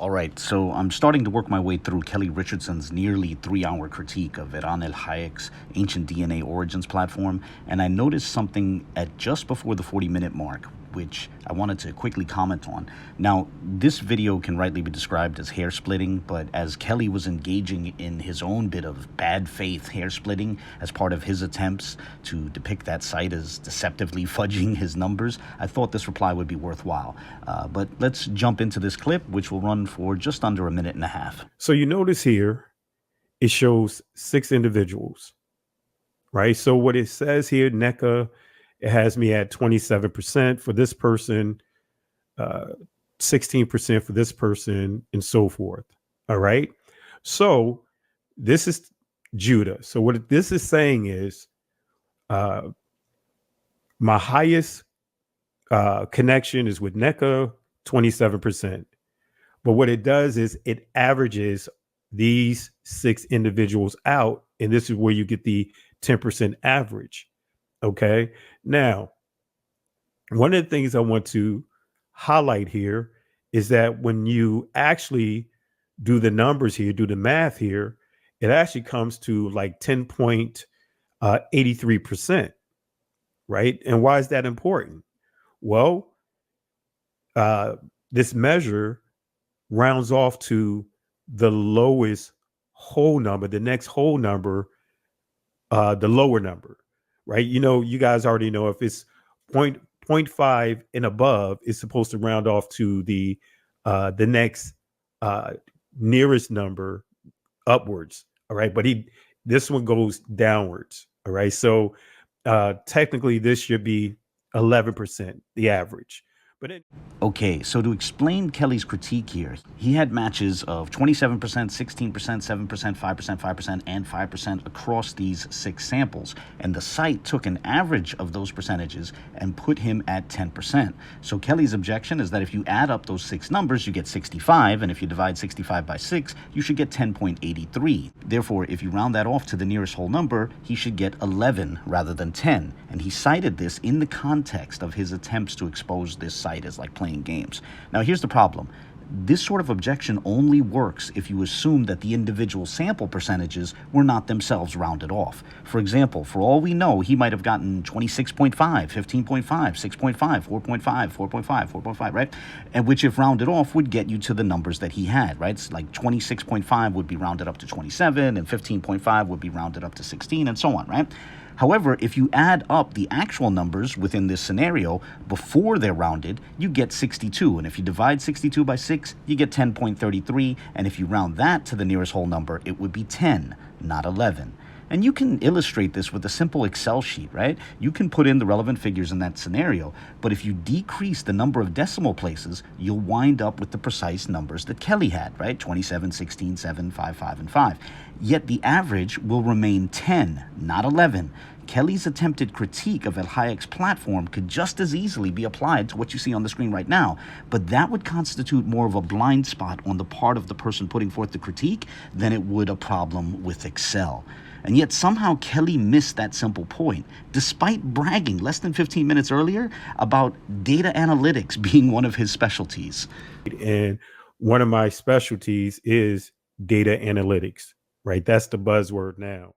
All right, so I'm starting to work my way through Kelly Richardson's nearly 3 hour critique of Eran el-Hayek's Ancient DNA Origins platform, and I noticed something at just before the 40-minute mark, which I wanted to quickly comment on. Now, this video can rightly be described as hair splitting, but as Kelly was engaging in his own bit of bad faith hair splitting as part of his attempts to depict that site as deceptively fudging his numbers, I thought this reply would be worthwhile. But let's jump into this clip, which will run for just under a minute and a half. So you notice here, it shows 6 individuals, right? So what it says here, NECA, it has me at 27% for this person, 16% for this person, and so forth. All right. So this is Judah. So what this is saying is my highest connection is with NECA, 27%. But what it does is it averages these 6 individuals out, and this is where you get the 10% average. Okay. Now, one of the things I want to highlight here is that when you actually do the numbers here, do the math here, it actually comes to like 10.83%, right? And why is that important? Well, this measure rounds off to the lowest whole number, the next whole number, the lower number, right? You know, you guys already know if it's 0.5 and above, it's supposed to round off to the next nearest number upwards. All right. But this one goes downwards. All right. So technically this should be 11%, the average. Okay, so to explain Kelly's critique here, he had matches of 27%, 16%, 7%, 5%, 5%, and 5% across these 6 samples. And the site took an average of those percentages and put him at 10%. So Kelly's objection is that if you add up those 6 numbers, you get 65. And if you divide 65 by 6, you should get 10.83. Therefore, if you round that off to the nearest whole number, he should get 11 rather than 10. And he cited this in the context of his attempts to expose this site as like playing games. Now, here's the problem. This sort of objection only works if you assume that the individual sample percentages were not themselves rounded off. For example, for all we know, he might have gotten 26.5, 15.5, 6.5, 4.5, 4.5, 4.5, right? And which, if rounded off, would get you to the numbers that he had, right? It's like 26.5 would be rounded up to 27, and 15.5 would be rounded up to 16, and so on, right? However, if you add up the actual numbers within this scenario before they're rounded, you get 62. And if you divide 62 by 6, you get 10.33. And if you round that to the nearest whole number, it would be 10, not 11. And you can illustrate this with a simple Excel sheet, right? You can put in the relevant figures in that scenario, but if you decrease the number of decimal places, you'll wind up with the precise numbers that Kelly had, right? 27, 16, 7, 5, 5, and 5. Yet the average will remain 10, not 11. Kelly's attempted critique of ElHaik's platform could just as easily be applied to what you see on the screen right now, but that would constitute more of a blind spot on the part of the person putting forth the critique than it would a problem with Excel. And yet somehow Kelly missed that simple point, despite bragging less than 15 minutes earlier about data analytics being one of his specialties. And one of my specialties is data analytics, right? That's the buzzword now.